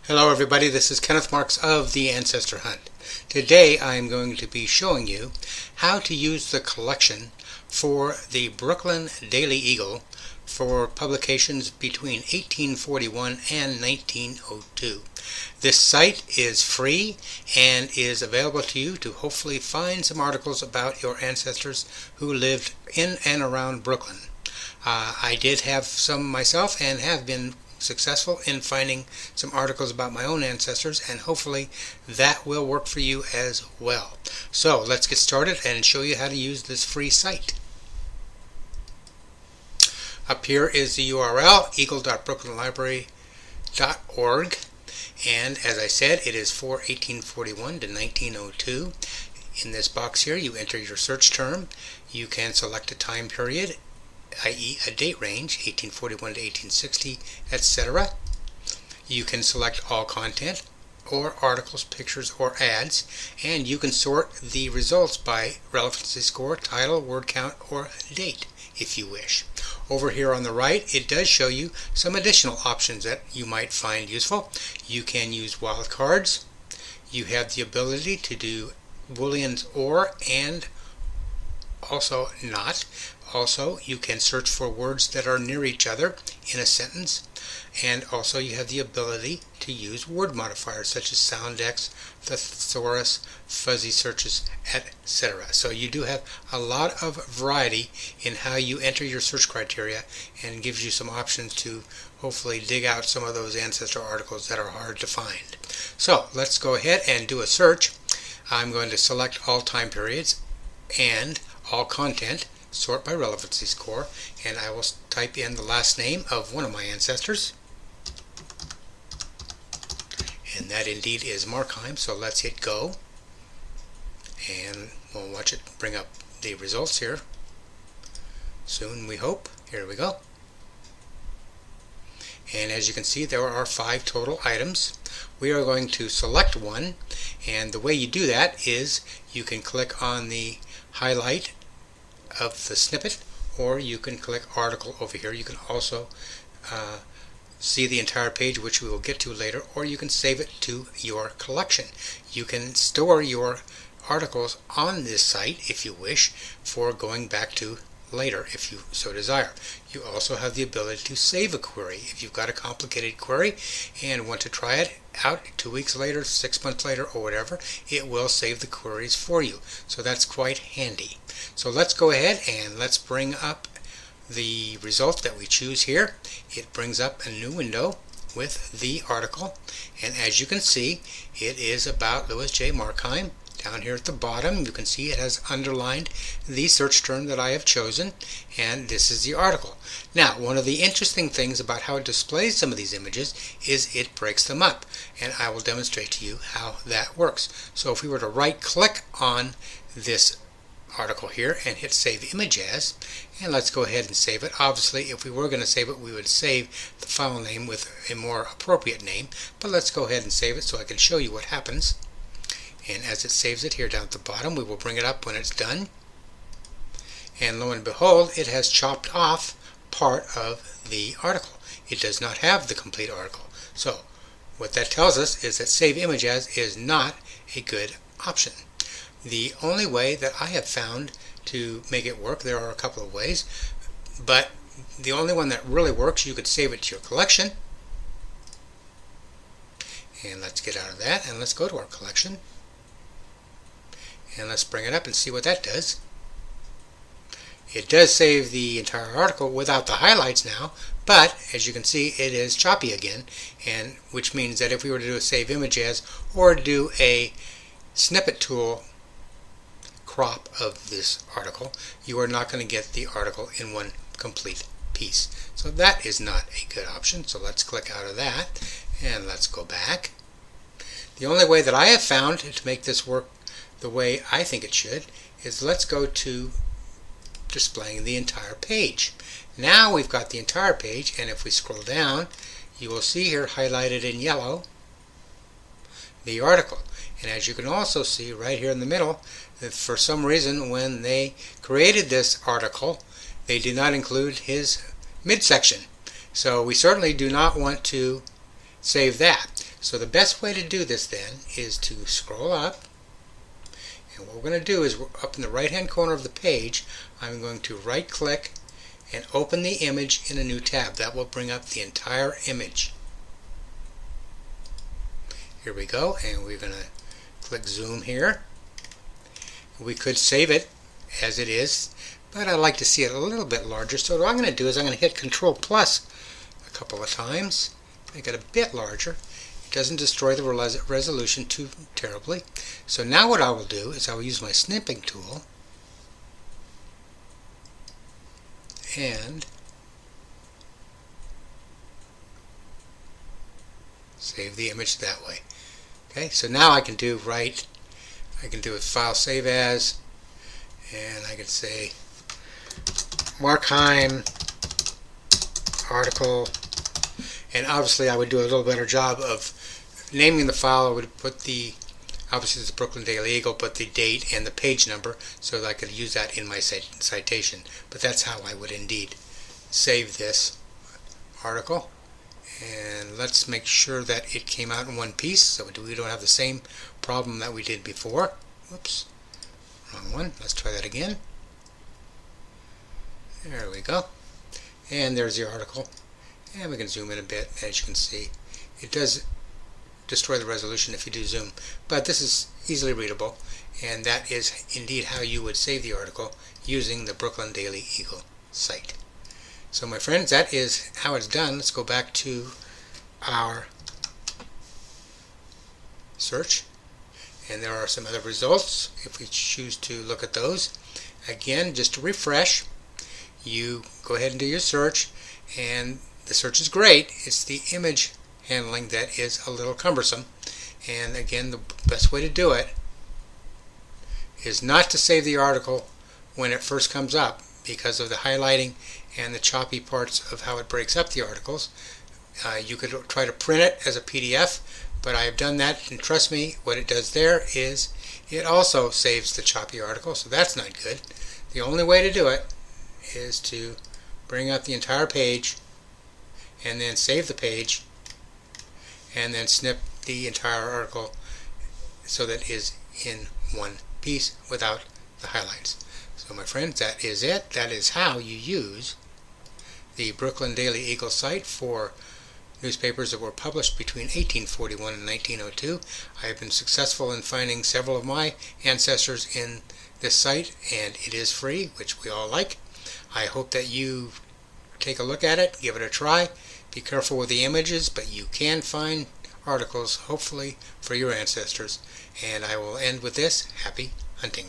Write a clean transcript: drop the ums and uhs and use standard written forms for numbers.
Hello everybody, this is Kenneth Marks of The Ancestor Hunt. Today I am going to be showing you how to use the collection for the Brooklyn Daily Eagle for publications between 1841 and 1902. This site is free and is available to you to hopefully find some articles about your ancestors who lived in and around Brooklyn. I did have some myself and have been successful in finding some articles about my own ancestors, and hopefully that will work for you as well. So let's get started and show you how to use this free site. Up here is the URL, eagle.brooklynlibrary.org, and as I said, it is for 1841 to 1902. In this box here you enter your search term. You can select a time period, i.e. a date range, 1841 to 1860, etc. You can select all content, or articles, pictures, or ads, and you can sort the results by relevancy score, title, word count, or date if you wish. Over here on the right, it does show you some additional options that you might find useful. You can use wildcards. You have the ability to do booleans or and also not. Also, you can search for words that are near each other in a sentence, and also you have the ability to use word modifiers such as SoundX, thesaurus, fuzzy searches, etc. So you do have a lot of variety in how you enter your search criteria, and gives you some options to hopefully dig out some of those ancestor articles that are hard to find. So let's go ahead and do a search. I'm going to select all time periods and all content, sort by relevancy score, and I will type in the last name of one of my ancestors, and that indeed is Markheim. So let's hit go, and we'll watch it bring up the results here soon, we hope. Here we go. And as you can see, there are 5 total items. We are going to select one, and the way you do that is you can click on the highlight of the snippet, or you can click article over here. You can also see the entire page, which we will get to later, or you can save it to your collection. You can store your articles on this site if you wish for going back to later if you so desire. You also have the ability to save a query. If you've got a complicated query and want to try it out 2 weeks later, 6 months later, or whatever, it will save the queries for you. So that's quite handy. So let's go ahead and let's bring up the result that we choose here. It brings up a new window with the article, and as you can see, it is about Louis J. Markheim. Down here at the bottom, you can see it has underlined the search term that I have chosen, and this is the article. Now, one of the interesting things about how it displays some of these images is it breaks them up, and I will demonstrate to you how that works. So if we were to right click on this article here and hit save image as, and let's go ahead and save it. Obviously, if we were going to save it, we would save the file name with a more appropriate name, but let's go ahead and save it so I can show you what happens. And as it saves it here down at the bottom, we will bring it up when it's done. And lo and behold, it has chopped off part of the article. It does not have the complete article. So what that tells us is that save image as is not a good option. The only way that I have found to make it work, there are a couple of ways, but the only one that really works, you could save it to your collection. And let's get out of that and let's go to our collection. And let's bring it up and see what that does. It does save the entire article without the highlights now, but as you can see, it is choppy again, and which means that if we were to do a save image as or do a snippet tool crop of this article, you are not going to get the article in one complete piece. So that is not a good option. So let's click out of that and let's go back. The only way that I have found to make this work the way I think it should is let's go to displaying the entire page. Now we've got the entire page, and if we scroll down, you will see here highlighted in yellow the article. And as you can also see right here in the middle, that for some reason when they created this article, they did not include his midsection. So we certainly do not want to save that. So the best way to do this then is to scroll up, and what we're going to do is up in the right hand corner of the page I'm going to right click and open the image in a new tab. That will bring up the entire image. Here we go, and we're going to click zoom here. We could save it as it is, but I like to see it a little bit larger, so what I'm going to do is I'm going to hit Control plus a couple of times, make it a bit larger. It doesn't destroy the resolution too terribly. So now what I will do is I will use my snipping tool and save the image that way. Okay, so now I can do a file save as, and I can say Markheim article, and obviously I would do a little better job of naming the file. I would put obviously it's the Brooklyn Daily Eagle, but the date and the page number so that I could use that in my citation. But that's how I would indeed save this article. And let's make sure that it came out in one piece so we don't have the same problem that we did before. Whoops, wrong one. Let's try that again. There we go. And there's the article. And we can zoom in a bit. As you can see, it does destroy the resolution if you do zoom, but this is easily readable, and that is indeed how you would save the article using the Brooklyn Daily Eagle site. So my friends, that is how it's done. Let's go back to our search, and there are some other results if we choose to look at those. Again, just to refresh, you go ahead and do your search, and the search is great. It's the image handling that is a little cumbersome, and again, the best way to do it is not to save the article when it first comes up because of the highlighting and the choppy parts of how it breaks up the articles. You could try to print it as a PDF, but I have done that, and trust me, what it does there is it also saves the choppy article, so that's not good. The only way to do it is to bring up the entire page and then save the page and then snip the entire article so that it is in one piece without the highlights. So my friends, that is it. That is how you use the Brooklyn Daily Eagle site for newspapers that were published between 1841 and 1902. I have been successful in finding several of my ancestors in this site, and it is free, which we all like. I hope that you take a look at it, give it a try. Be careful with the images, but you can find articles, hopefully, for your ancestors. And I will end with this. Happy hunting.